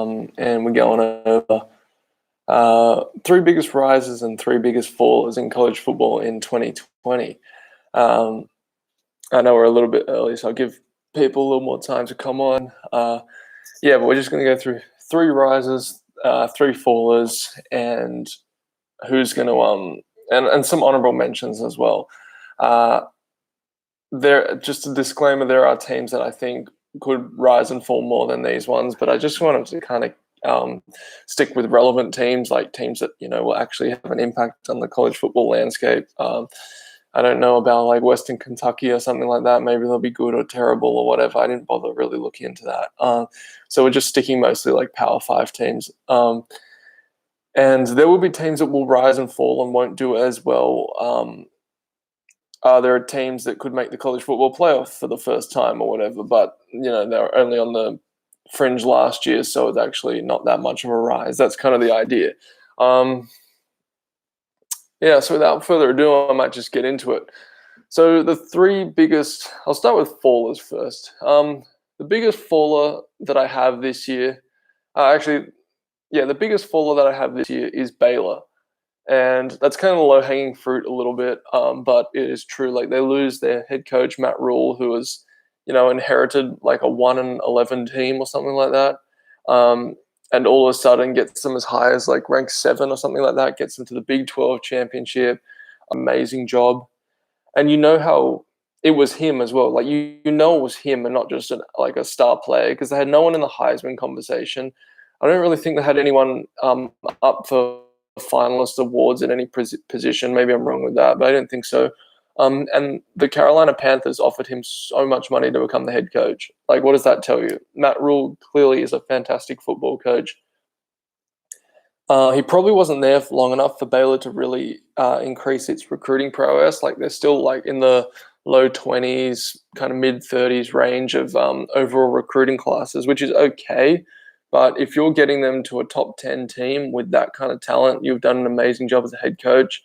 and we're going over three biggest rises and three biggest falls in college football in 2020. I know we're a little bit early, so I'll give people a little more time to come on. But we're just going to go through three rises, three fallers, and who's going to and some honorable mentions as well. There, just a disclaimer: there are teams that I think could rise and fall more than these ones, but I just wanted to kind of stick with relevant teams, like teams that will actually have an impact on the college football landscape. I don't know about like Western Kentucky or something like that. Maybe they'll be good or terrible or whatever. I didn't bother really looking into that. So we're just sticking mostly like Power 5 teams. And there will be teams that will rise and fall and won't do as well. There are teams that could make the college football playoff for the first time or whatever, but they're only on the fringe last year, so it's actually not that much of a rise. That's kind of the idea. So without further ado, I might just get into it. So the three biggest, I'll start with fallers first. The biggest faller that I have this year, the biggest faller that I have this year is Baylor. And that's kind of low-hanging fruit a little bit, but it is true. Like, they lose their head coach, Matt Rule, who was, inherited like a 1-11 team or something like that. And all of a sudden gets them as high as like rank 7 or something like that, gets them to the Big 12 championship. Amazing job. And you know how it was him as well. Like, you know it was him and not just a star player, because they had no one in the Heisman conversation. I don't really think they had anyone up for finalist awards at any position. Maybe I'm wrong with that, but I don't think so. And the Carolina Panthers offered him so much money to become the head coach. Like, what does that tell you? Matt Rule clearly is a fantastic football coach. He probably wasn't there for long enough for Baylor to really increase its recruiting prowess. Like, they're still like in the low 20s, kind of mid 30s range of overall recruiting classes, which is okay. But if you're getting them to a top 10 team with that kind of talent, you've done an amazing job as a head coach,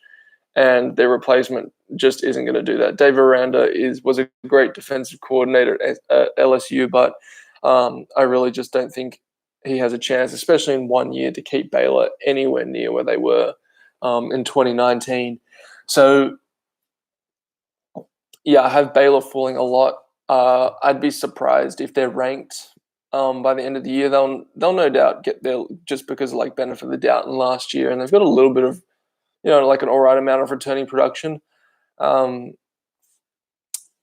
and their replacement just isn't going to do that. Dave Aranda was a great defensive coordinator at LSU, but I really just don't think he has a chance, especially in 1 year, to keep Baylor anywhere near where they were in 2019. So, I have Baylor falling a lot. I'd be surprised if they're ranked by the end of the year. They'll no doubt get there just because of like benefit of the doubt in last year, and they've got a little bit of like an all right amount of returning production. So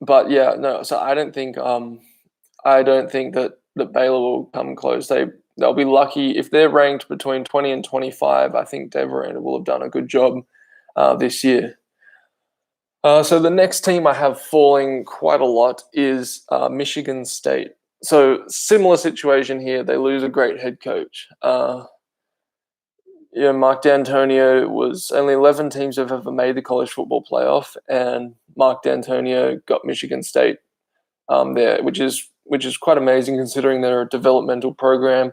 I don't think that Baylor will come close. They'll be lucky if they're ranked between 20 and 25. I think Dave Aranda will have done a good job this year. So the next team I have falling quite a lot is Michigan State. So similar situation here. They lose a great head coach. Mark D'Antonio was only 11 teams have ever made the college football playoff, and Mark D'Antonio got Michigan State there, which is quite amazing considering they're a developmental program.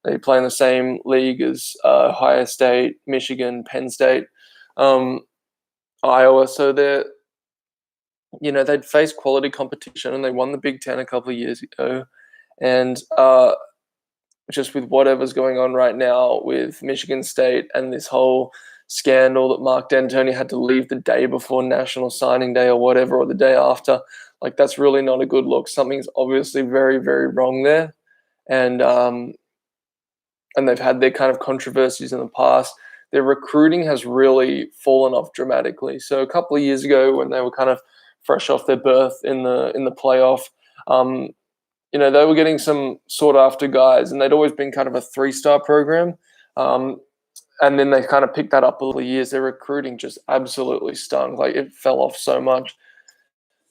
They play in the same league as Ohio State, Michigan, Penn State, Iowa. So they'd face quality competition, and they won the Big Ten a couple of years ago. And just with whatever's going on right now with Michigan State and this whole scandal that Mark D'Antoni had to leave the day before National Signing Day or whatever, or the day after, like, that's really not a good look. Something's obviously very, very wrong there. And they've had their kind of controversies in the past. Their recruiting has really fallen off dramatically. So a couple of years ago, when they were kind of fresh off their berth in the playoff, they were getting some sought-after guys, and they'd always been kind of a 3-star program. And then they kind of picked that up a little years. Their recruiting just absolutely stunk. Like, it fell off so much.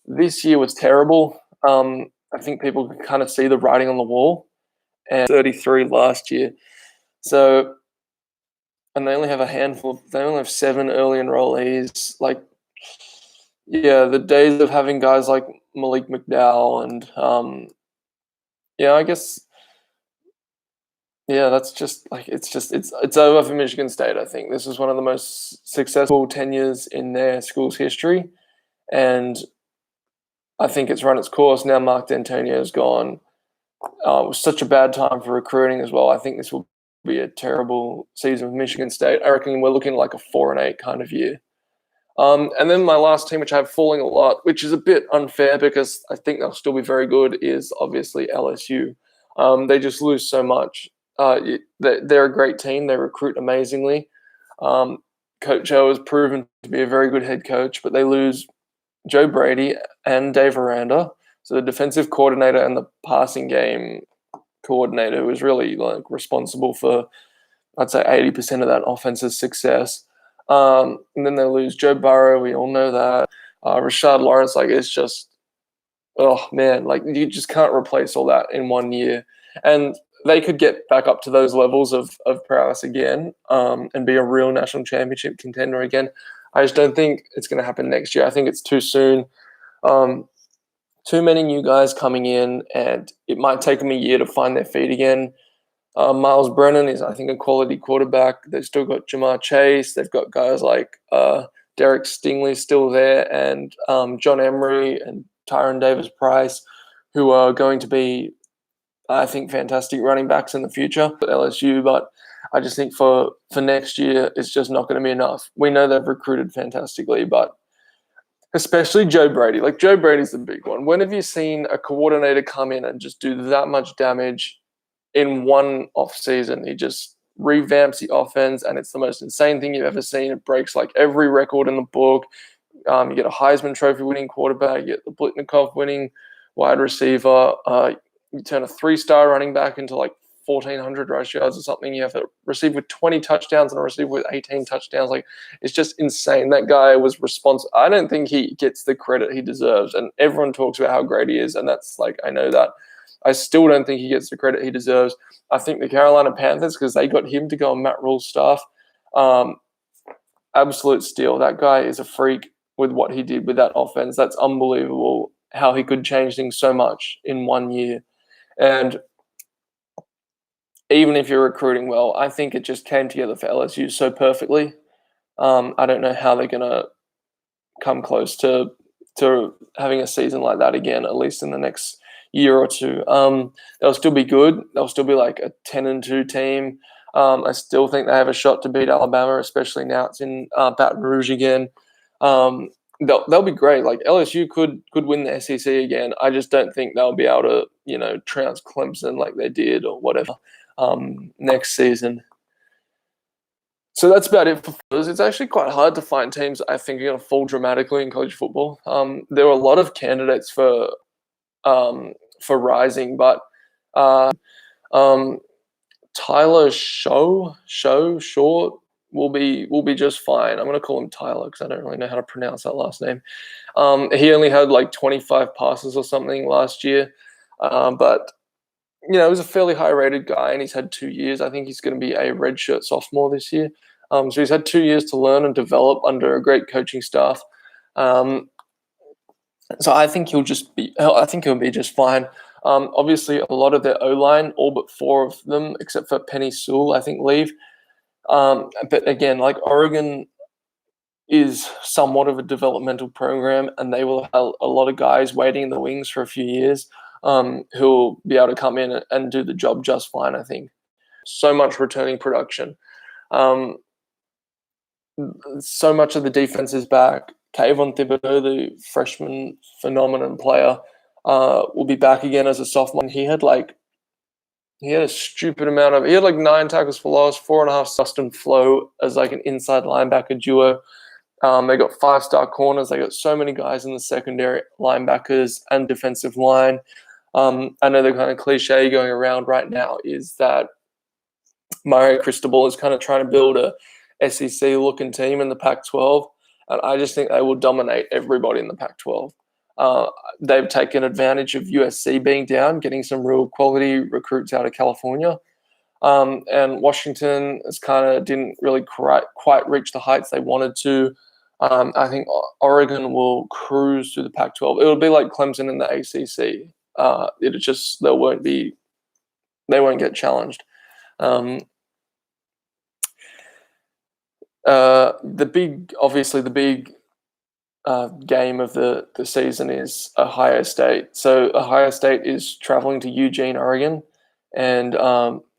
This year was terrible. I think people can kind of see the writing on the wall. And 33 last year. So, and they only have they only have 7 early enrollees. Like, the days of having guys like Malik McDowell and, I guess, that's just like, it's over for Michigan State. I think this is one of the most successful tenures in their school's history, and I think it's run its course. Now Mark D'Antonio's gone. it was such a bad time for recruiting as well. I think this will be a terrible season with Michigan State. I reckon we're looking like a 4-8 kind of year. And then my last team, which I have falling a lot, which is a bit unfair because I think they'll still be very good, is obviously LSU. They just lose so much. They're a great team. They recruit amazingly. Coach O has proven to be a very good head coach, but they lose Joe Brady and Dave Aranda. So the defensive coordinator and the passing game coordinator was really like responsible for, I'd say, 80% of that offense's success. And then they lose Joe Burrow. We all know that. Rashad Lawrence, like, it's just, oh man, like you just can't replace all that in 1 year. And they could get back up to those levels of prowess again, and be a real national championship contender again. I just don't think it's going to happen next year. I think it's too soon. Too many new guys coming in, and it might take them a year to find their feet again. Miles Brennan is, I think, a quality quarterback. They've still got Jamar Chase. They've got guys like Derek Stingley still there, and John Emery and Tyron Davis-Price, who are going to be, I think, fantastic running backs in the future at LSU. But I just think for next year, it's just not going to be enough. We know they've recruited fantastically, but especially Joe Brady. Like, Joe Brady's the big one. When have you seen a coordinator come in and just do that much damage in one off season? He just revamps the offense, and it's the most insane thing you've ever seen. It breaks like every record in the book. You get a Heisman Trophy winning quarterback, you get the Blitnikoff winning wide receiver. You turn a 3-star running back into like 1,400 rush yards or something. You have a receiver with 20 touchdowns and a receiver with 18 touchdowns. Like, it's just insane. That guy was responsible. I don't think he gets the credit he deserves, and everyone talks about how great he is, and that's like, I know that. I still don't think he gets the credit he deserves. I think the Carolina Panthers, because they got him to go on Matt Rule's staff, absolute steal. That guy is a freak with what he did with that offense. That's unbelievable how he could change things so much in 1 year. And even if you're recruiting well, I think it just came together for LSU so perfectly. I don't know how they're going to come close to having a season like that again, at least in the next year or two. They'll still be good. They'll still be like a 10-2 team. I still think they have a shot to beat Alabama, especially now it's in Baton Rouge again. They'll be great. Like, LSU could win the SEC again. I just don't think they'll be able to, trounce Clemson like they did or whatever next season. So that's about it for us. It's actually quite hard to find teams I think are going to fall dramatically in college football. There were a lot of candidates for rising, but Tyler Short will be just fine. I'm going to call him Tyler because I don't really know how to pronounce that last name. He only had like 25 passes or something last year, but he was a fairly high-rated guy, and he's had 2 years. I think he's going to be a redshirt sophomore this year. So he's had 2 years to learn and develop under a great coaching staff. So I think he'll be just fine. Obviously, a lot of their O-line, all but 4 of them, except for Penny Sewell, I think, leave. But again, like, Oregon is somewhat of a developmental program, and they will have a lot of guys waiting in the wings for a few years who'll be able to come in and do the job just fine, I think. So much returning production. So much of the defense is back. Kayvon Thibodeau, the freshman phenomenon player, will be back again as a sophomore. He had a stupid amount of. He had like 9 tackles for loss, 4.5 Dustin Flo as like an inside linebacker duo. They got 5-star corners. They got so many guys in the secondary, linebackers and defensive line. I know the kind of cliche going around right now is that Mario Cristobal is kind of trying to build a SEC-looking team in the Pac-12, and I just think they will dominate everybody in the Pac-12. They've taken advantage of USC being down, getting some real quality recruits out of California. And Washington didn't really quite reach the heights they wanted to. I think Oregon will cruise through the Pac-12. It'll be like Clemson in the ACC. They won't get challenged. The big game of the season is Ohio State. So Ohio State is traveling to Eugene, Oregon, and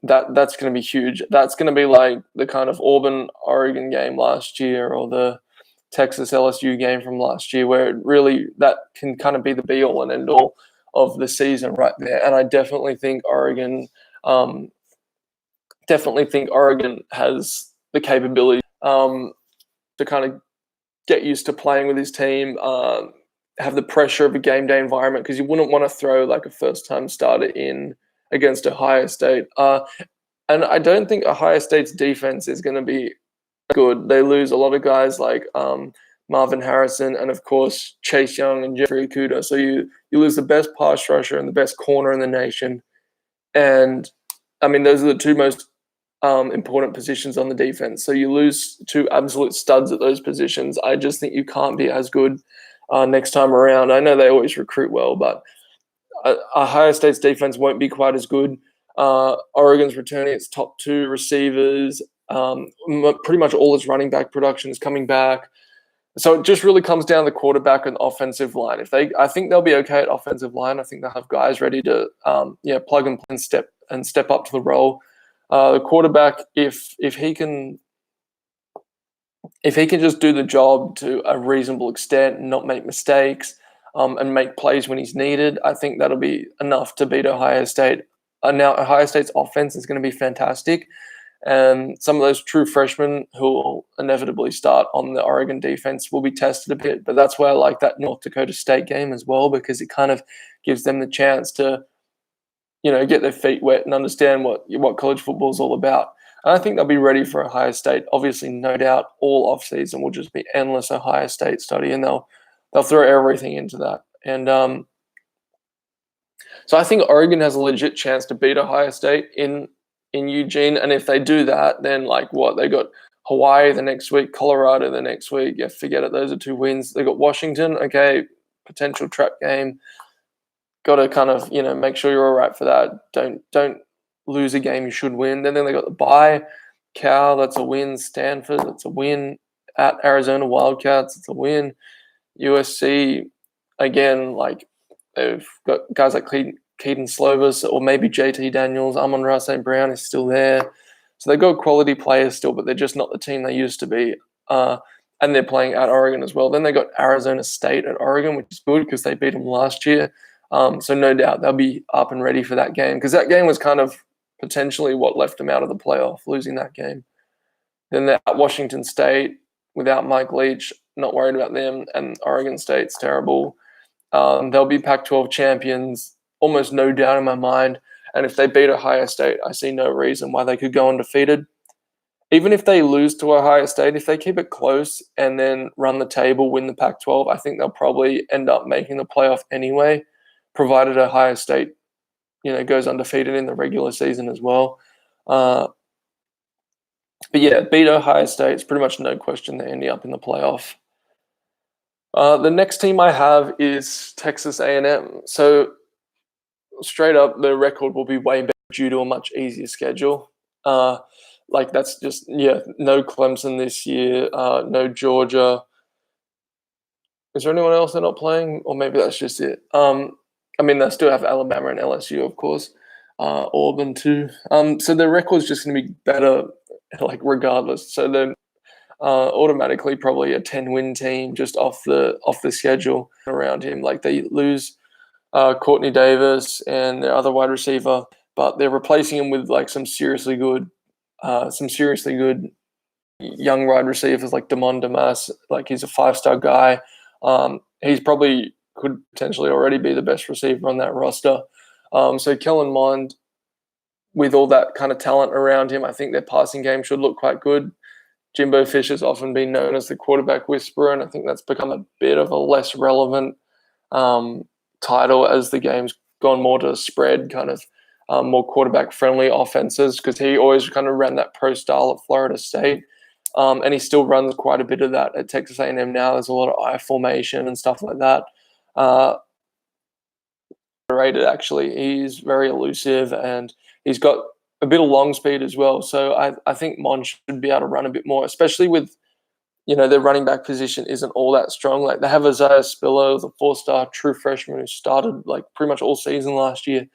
that's going to be huge. That's going to be like the kind of Auburn Oregon game last year, or the Texas LSU game from last year, where it really that can kind of be the be all and end all of the season right there. And I definitely think Oregon has the capability to kind of get used to playing with his team, have the pressure of a game day environment, because you wouldn't want to throw like a first time starter in against Ohio State. And I don't think Ohio State's defense is going to be good. They lose a lot of guys like Marvin Harrison and, of course, Chase Young and Jeffrey Okudah. So you lose the best pass rusher and the best corner in the nation. And, I mean, those are the two most important positions on the defense. So you lose two absolute studs at those positions. I just think you can't be as good next time around. I know they always recruit well, but Ohio State's defense won't be quite as good. Oregon's returning its top two receivers. Pretty much all its running back production is coming back. So it just really comes down to the quarterback and offensive line. I think they'll be okay at offensive line. I think they'll have guys ready to plug and play and step up to the role. The quarterback, if he can just do the job to a reasonable extent and not make mistakes, and make plays when he's needed, I think that'll be enough to beat Ohio State. Now, Ohio State's offense is going to be fantastic, and some of those true freshmen who will inevitably start on the Oregon defense will be tested a bit. But that's why I like that North Dakota State game as well, because it kind of gives them the chance to, get their feet wet and understand what college football is all about. And I think they'll be ready for Ohio State. Obviously, no doubt, all offseason will just be endless Ohio State study, and they'll throw everything into that. And so I think Oregon has a legit chance to beat Ohio State in Eugene. And if they do that, then they got Hawaii the next week, Colorado the next week. Yeah, forget it. Those are 2 wins. They got Washington. Okay, potential trap game. Got to kind of make sure you're all right for that. Don't lose a game you should win. Then they got the bye. Cal, that's a win. Stanford, that's a win. At Arizona Wildcats, it's a win. USC, again, they've got guys like Keaton Slovis or maybe JT Daniels. Amon-Ra St. Brown is still there. So they've got quality players still, but they're just not the team they used to be. And they're playing at Oregon as well. Then they got Arizona State at Oregon, which is good because they beat them last year. So no doubt they'll be up and ready for that game, because that game was kind of potentially what left them out of the playoff, losing that game. Then they're at Washington State without Mike Leach. Not worried about them. And Oregon State's terrible. They'll be Pac-12 champions, almost no doubt in my mind. And if they beat Ohio State, I see no reason why they could go undefeated. Even if they lose to Ohio State, if they keep it close and then run the table, win the Pac-12, I think they'll probably end up making the playoff anyway, provided Ohio State, goes undefeated in the regular season as well. But yeah, beat Ohio State. It's pretty much no question they're ending up in the playoff. The next team I have is Texas A&M. So straight up, the record will be way better due to a much easier schedule. That's just, no Clemson this year, no Georgia. Is there anyone else they're not playing? Or maybe that's just it. They still have Alabama and LSU, of course, Auburn too. So the record's just going to be better, regardless. So they're automatically probably a 10-win team just off the schedule around him. They lose Courtney Davis and their other wide receiver, but they're replacing him with some seriously good young wide receivers like Damon Damas. He's a 5-star guy. He's probably could potentially already be the best receiver on that roster. So Kellen Mond, with all that kind of talent around him, I think their passing game should look quite good. Jimbo Fisher's often been known as the quarterback whisperer, and I think that's become a bit of a less relevant title as the game's gone more to spread, kind of more quarterback-friendly offenses, because he always kind of ran that pro style at Florida State, and he still runs quite a bit of that at Texas A&M now. There's a lot of I formation and stuff like that. Rated actually, he's very elusive, and he's got a bit of long speed as well. So I think Mon should be able to run a bit more, especially with their running back position isn't all that strong. Like they have Isaiah Spiller, the 4-star true freshman who started like pretty much all season last year.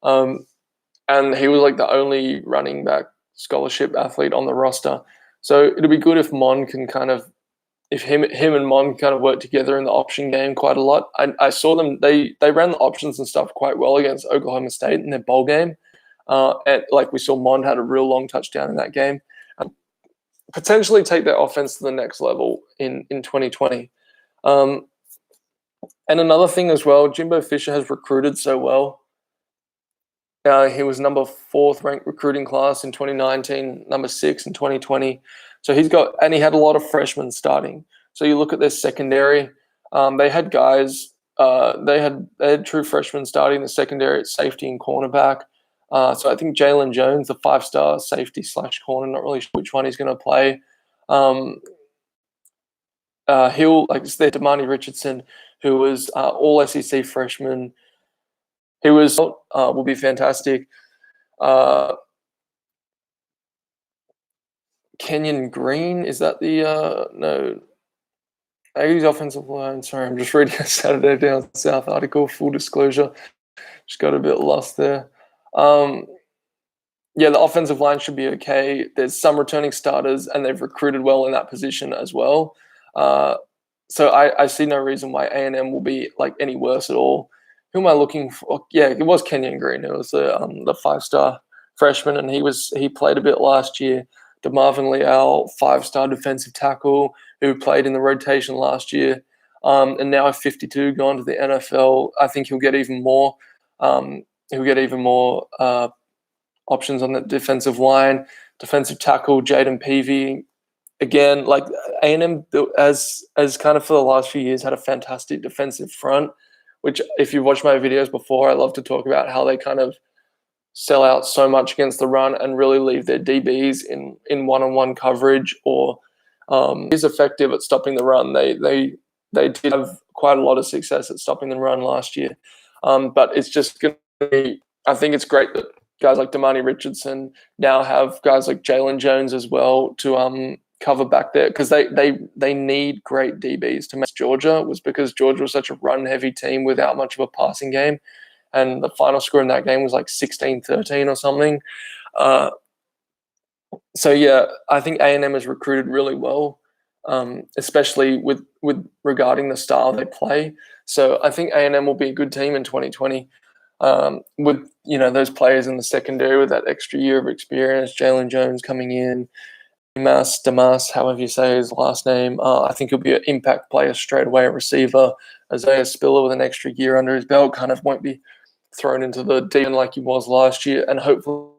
And he was like the only running back scholarship athlete on the roster. So it'll be good if Mon can if him and Mon kind of work together in the option game quite a lot. I saw them, they ran the options and stuff quite well against Oklahoma State in their bowl game. And like we saw Mon had a real long touchdown in that game. Potentially take their offense to the next level in 2020. And another thing as well, Jimbo Fisher has recruited so well. He was number 4th ranked recruiting class in 2019, number 6 in 2020. So he had a lot of freshmen starting. So you look at their secondary, they had guys, they had true freshmen starting in the secondary at safety and cornerback. So I think Jalen Jones, the 5-star safety / corner, not really sure which one he's going to play. It's there Damani Richardson, who was all SEC freshman. He will be fantastic. Kenyon Green, is that the no? Aggies offensive line. Sorry, I'm just reading a Saturday Down South article. Full disclosure, just got a bit lost there. Yeah, the offensive line should be okay. There's some returning starters, and they've recruited well in that position as well. So I see no reason why A&M will be like any worse at all. Who am I looking for? Yeah, it was Kenyon Green. It was the 5-star freshman, and he played a bit last year. DeMarvin Leal, 5-star defensive tackle, who played in the rotation last year, and now at 52, gone to the NFL. I think he'll get even more. Options on the defensive line. Defensive tackle Jaden Peavy. Again, like A&M as kind of for the last few years had a fantastic defensive front, which if you've watched my videos before, I love to talk about how they kind of sell out so much against the run and really leave their DBs in one-on-one coverage or is effective at stopping the run. They did have quite a lot of success at stopping the run last year. But it's just going to be, I think it's great that guys like Damani Richardson now have guys like Jalen Jones as well to cover back there, because they need great DBs to match Georgia. Was because Georgia was such a run-heavy team without much of a passing game, and the final score in that game was like 16-13 or something. So yeah, I think A&M has recruited really well, especially with regarding the style they play. So I think A&M will be a good team in 2020. With those players in the secondary with that extra year of experience, Jalen Jones coming in, Damas, however you say his last name, I think he'll be an impact player straight away, a receiver. Isaiah Spiller with an extra year under his belt kind of won't be thrown into the deep end like he was last year, and hopefully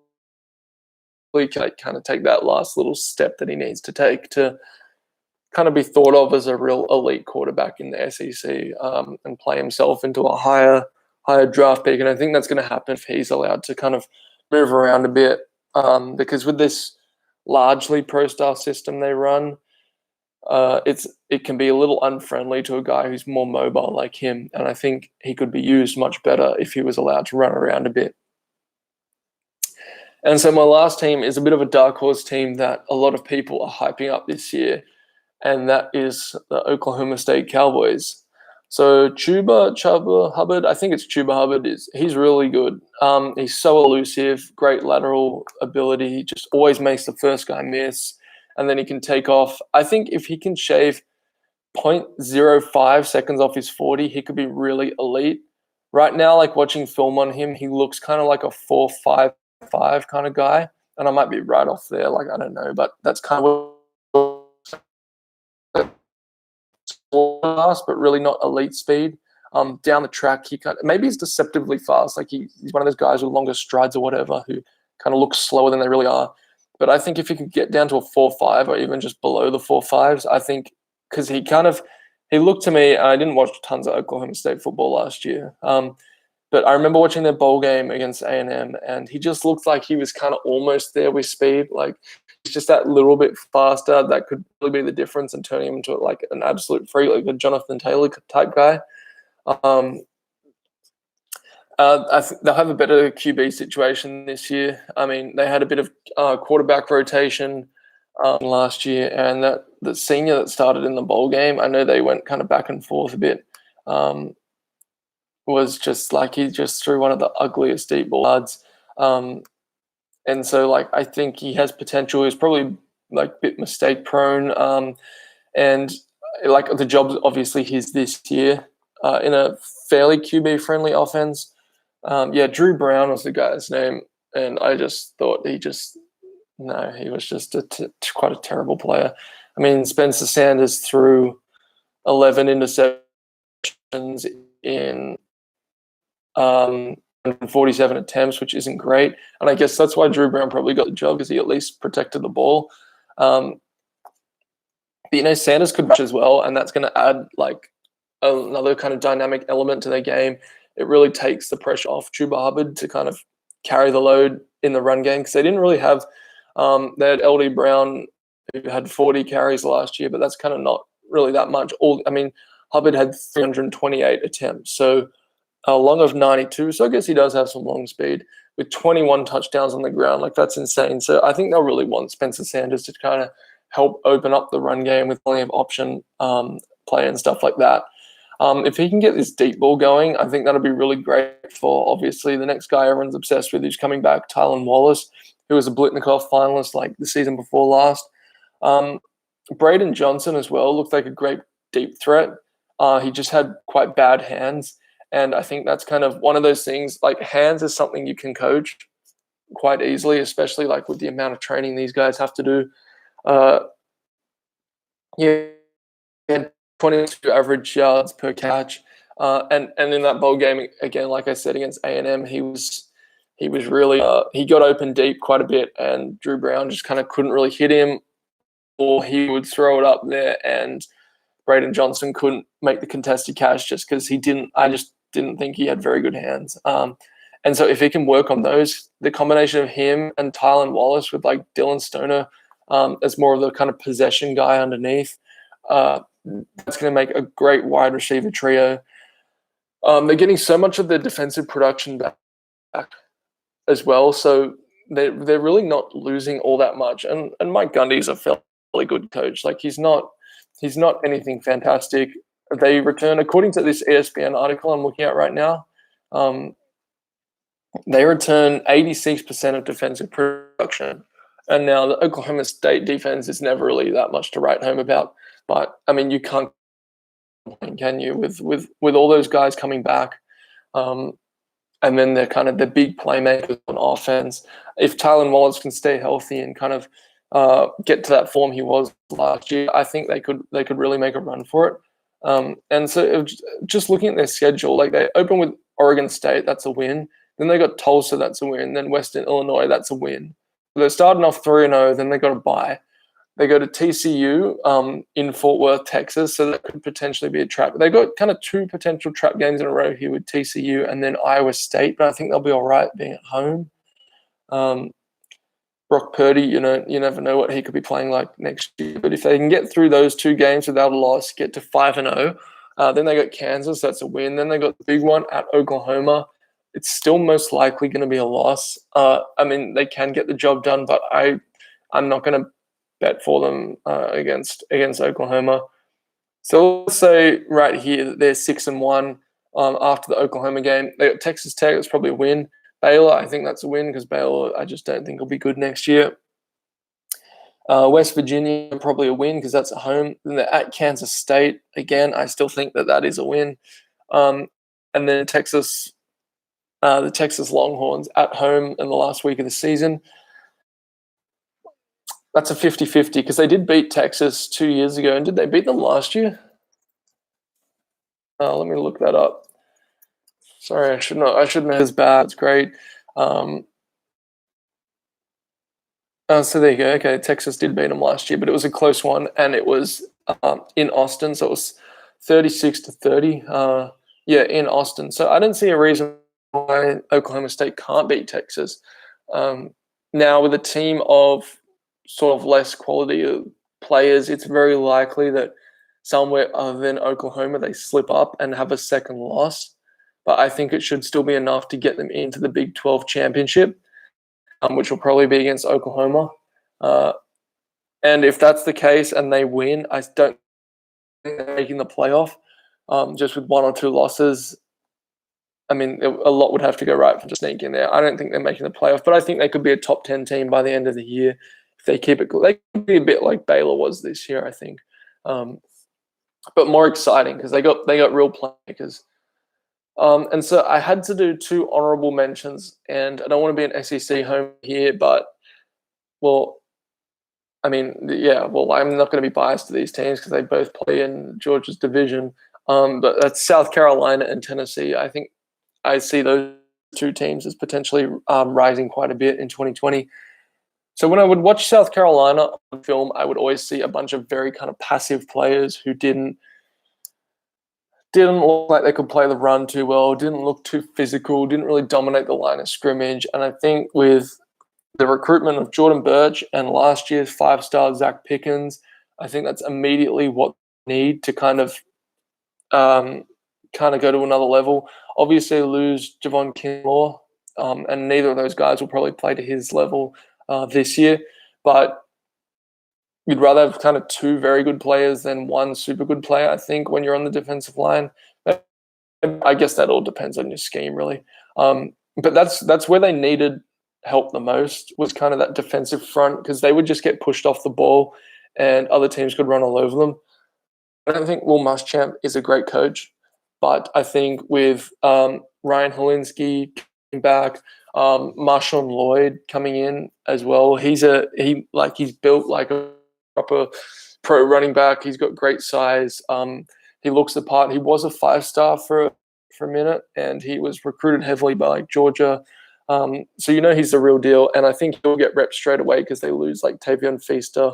can kind of take that last little step that he needs to take to kind of be thought of as a real elite quarterback in the SEC, and play himself into a higher draft pick. And I think that's going to happen if he's allowed to kind of move around a bit, because with this largely pro-style system they run, it can be a little unfriendly to a guy who's more mobile like him. And I think he could be used much better if he was allowed to run around a bit. And so my last team is a bit of a dark horse team that a lot of people are hyping up this year, and that is the Oklahoma State Cowboys. So Chuba Hubbard, I think it's Chuba Hubbard, he's really good. He's so elusive, great lateral ability. He just always makes the first guy miss, and then he can take off. I think if he can shave 0.05 seconds off his 40, he could be really elite. Right now, like watching film on him, he looks kind of like a 4.55 kind of guy, and I might be right off there. Like, I don't know, but that's kind of fast, but really not elite speed. Down the track, maybe he's deceptively fast. Like he's one of those guys with longer strides or whatever who kind of looks slower than they really are. But I think if he could get down to a 4.5 or even just below the 4.5s, I think, because he looked to me, I didn't watch tons of Oklahoma State football last year, but I remember watching their bowl game against A&M, and he just looked like he was kind of almost there with speed. Like he's just that little bit faster. That could really be the difference in turning him into like an absolute freak, like a Jonathan Taylor type guy. I think they'll have a better QB situation this year. I mean, they had a bit of quarterback rotation last year, and the senior that started in the bowl game, I know they went kind of back and forth a bit. Was just like he just threw one of the ugliest deep balls. And so like I think he has potential. He's probably like a bit mistake prone. And like the job's obviously his this year in a fairly QB friendly offense. Drew Brown was the guy's name, and I just thought he was just quite a terrible player. I mean, Spencer Sanders threw 11 interceptions in 147 attempts, which isn't great. And I guess that's why Drew Brown probably got the job, because he at least protected the ball. But, Sanders could match as well, and that's going to add like another kind of dynamic element to their game. It really takes the pressure off Chuba Hubbard to kind of carry the load in the run game, because they didn't really have they had LD Brown, who had 40 carries last year, but that's kind of not really that much. Hubbard had 328 attempts, so a long of 92. So I guess he does have some long speed with 21 touchdowns on the ground. Like, that's insane. So I think they'll really want Spencer Sanders to kind of help open up the run game with plenty of option play and stuff like that. If he can get this deep ball going, I think that'll be really great for, obviously, the next guy everyone's obsessed with who's coming back, Tylan Wallace, who was a Blitnikoff finalist like the season before last. Braden Johnson as well looked like a great deep threat. He just had quite bad hands. And I think that's kind of one of those things, like hands is something you can coach quite easily, especially like with the amount of training these guys have to do. He had 22 average yards per catch. And in that bowl game, again, like I said, against A&M, he was really, he got open deep quite a bit, and Drew Brown just kind of couldn't really hit him, or he would throw it up there and Braden Johnson couldn't make the contested catch just because I just didn't think he had very good hands. And so if he can work on those, the combination of him and Tylan Wallace with like Dylan Stoner as more of the kind of possession guy underneath, that's going to make a great wide receiver trio. They're getting so much of their defensive production back as well, so they're really not losing all that much. And Mike Gundy's a fairly good coach. Like, he's not anything fantastic. They return, according to this ESPN article I'm looking at right now, they return 86% of defensive production. And now the Oklahoma State defense is never really that much to write home about. But I mean, you can't complain, can you? With all those guys coming back, and then they're kind of the big playmakers on offense. If Tylan Wallace can stay healthy and kind of get to that form he was last year, I think they could really make a run for it. And so just looking at their schedule, like they open with Oregon State, that's a win. Then they got Tulsa, that's a win. Then Western Illinois, that's a win. They're starting off 3-0, then they got a bye. They go to TCU in Fort Worth, Texas, so that could potentially be a trap. They got kind of two potential trap games in a row here with TCU and then Iowa State, but I think they'll be all right being at home. Brock Purdy, you never know what he could be playing like next year. But if they can get through those two games without a loss, get to 5-0, then they got Kansas, that's a win. Then they got the big one at Oklahoma. It's still most likely going to be a loss. I mean, they can get the job done, but I'm not going to bet for them against Oklahoma. So let's say right here that they're 6-1 after the Oklahoma game. They got Texas Tech, that's probably a win. Baylor, I think that's a win because Baylor, I just don't think will be good next year. West Virginia, probably a win because that's at home. Then they're at Kansas State. Again, I still think that is a win. And then Texas, the Texas Longhorns at home in the last week of the season. That's a 50-50 because they did beat Texas 2 years ago. And did they beat them last year? Let me look that up. Sorry, I should know it's bad. It's great. So there you go. Okay, Texas did beat them last year, but it was a close one, and it was in Austin, so it was 36-30. In Austin. So I don't see a reason why Oklahoma State can't beat Texas. Now, with a team of sort of less quality players, it's very likely that somewhere other than Oklahoma they slip up and have a second loss. But I think it should still be enough to get them into the Big 12 championship, which will probably be against Oklahoma. And if that's the case and they win, I don't think they're making the playoff. Just with 1 or 2 losses, I mean, a lot would have to go right for just sneak in there. I don't think they're making the playoff, but I think they could be a top 10 team by the end of the year if they keep it. They could be a bit like Baylor was this year, I think, but more exciting because they got real playmakers. And so I had to do 2 honorable mentions, and I don't want to be an SEC home here, but well, I mean, yeah, well, I'm not going to be biased to these teams because they both play in Georgia's division. But that's South Carolina and Tennessee. I think I see those 2 teams as potentially rising quite a bit in 2020. So when I would watch South Carolina on film, I would always see a bunch of very kind of passive players who didn't look like they could play the run too well, didn't look too physical, didn't really dominate the line of scrimmage. And I think with the recruitment of Jordan Birch and last year's 5-star Zach Pickens, I think that's immediately what they need to kind of go to another level. Obviously, lose Javon Kinlaw, and neither of those guys will probably play to his level this year. But you'd rather have kind of 2 very good players than 1 super good player, I think, when you're on the defensive line. I guess that all depends on your scheme, really. But that's where they needed help the most, was kind of that defensive front, because they would just get pushed off the ball and other teams could run all over them. I don't think Will Muschamp is a great coach, but I think with Ryan Helinski coming back, Marshawn Lloyd coming in as well, he's built like a proper pro running back. He's got great size. He looks the part. He was a 5-star for a minute, and he was recruited heavily by like Georgia. So he's the real deal, and I think he'll get reps straight away because they lose like Tavion Feaster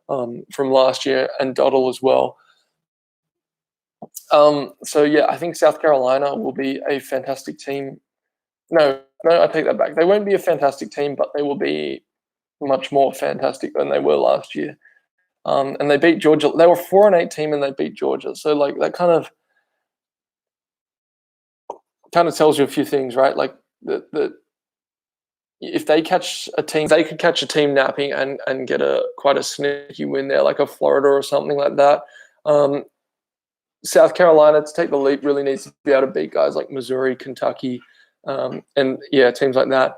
from last year and Doddle as well. So yeah, I think South Carolina will be a fantastic team. No, I take that back. They won't be a fantastic team, but they will be much more fantastic than they were last year. And they beat Georgia. They were 4-8 team and they beat Georgia. So like that kind of tells you a few things, right? Like that if they catch a team, they could catch a team napping and get quite a sneaky win there, like a Florida or something like that. South Carolina, to take the leap, really needs to be able to beat guys like Missouri, Kentucky, and yeah, teams like that.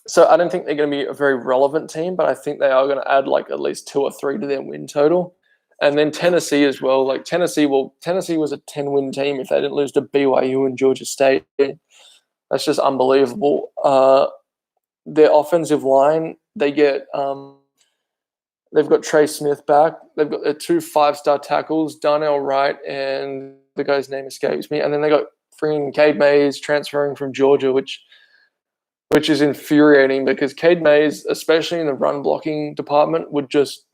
So I don't think they're going to be a very relevant team, but I think they are going to add like at least 2 or 3 to their win total. And then Tennessee as well. Like Tennessee was a 10-win team if they didn't lose to BYU and Georgia State. That's just unbelievable. Their offensive line, they've got Trey Smith back. They've got their 2 5-star tackles, Darnell Wright and the guy's name escapes me. And then they got freaking Cade Mays transferring from Georgia, which is infuriating because Cade Mays, especially in the run blocking department, would just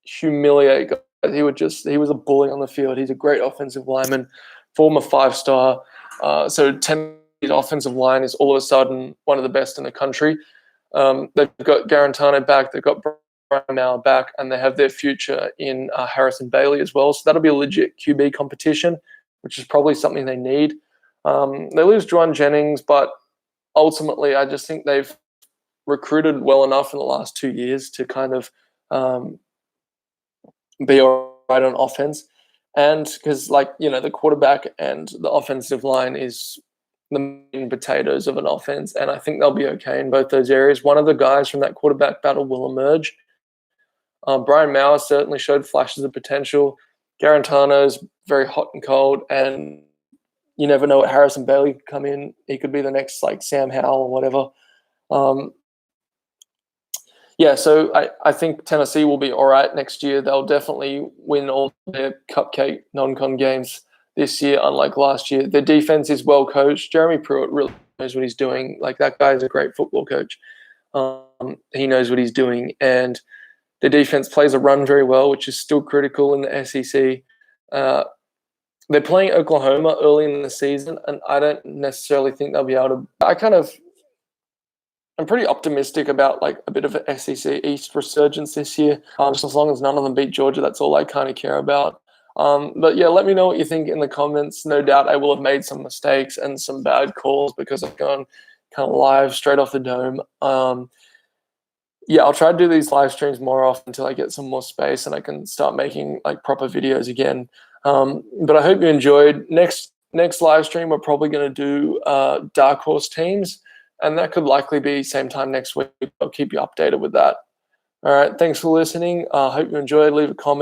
humiliate guys. He was a bully on the field. He's a great offensive lineman, former 5-star. So Tennessee's offensive line is all of a sudden one of the best in the country. They've got Garantano back. They've got Brian Maurer back, and they have their future in Harrison Bailey as well. So that'll be a legit QB competition, which is probably something they need. They lose Juwan Jennings, but ultimately I just think they've recruited well enough in the last 2 years to kind of be all right on offense. And because the quarterback and the offensive line is the main potatoes of an offense, and I think they'll be okay in both those areas. One of the guys from that quarterback battle will emerge. Brian Maurer certainly showed flashes of potential. Garantano's very hot and cold, and you never know what Harrison Bailey could come in. He could be the next like Sam Howell or whatever. So I think Tennessee will be all right next year. They'll definitely win all their cupcake non-con games this year, unlike last year. Their defense is well coached. Jeremy Pruitt really knows what he's doing. Like, that guy is a great football coach. He knows what he's doing. And the defense plays a run very well, which is still critical in the SEC. They're playing Oklahoma early in the season, and I don't necessarily think they'll be able to – I'm pretty optimistic about like a bit of an SEC East resurgence this year. Just as long as none of them beat Georgia, that's all I kind of care about. But yeah, let me know what you think in the comments. No doubt I will have made some mistakes and some bad calls because I've gone kind of live straight off the dome. yeah, I'll try to do these live streams more often until I get some more space and I can start making like proper videos again. But I hope you enjoyed. Next live stream, we're probably going to do dark horse teams, and that could likely be same time next week. I'll keep you updated with that. All right, thanks for listening. I hope you enjoyed. Leave a comment.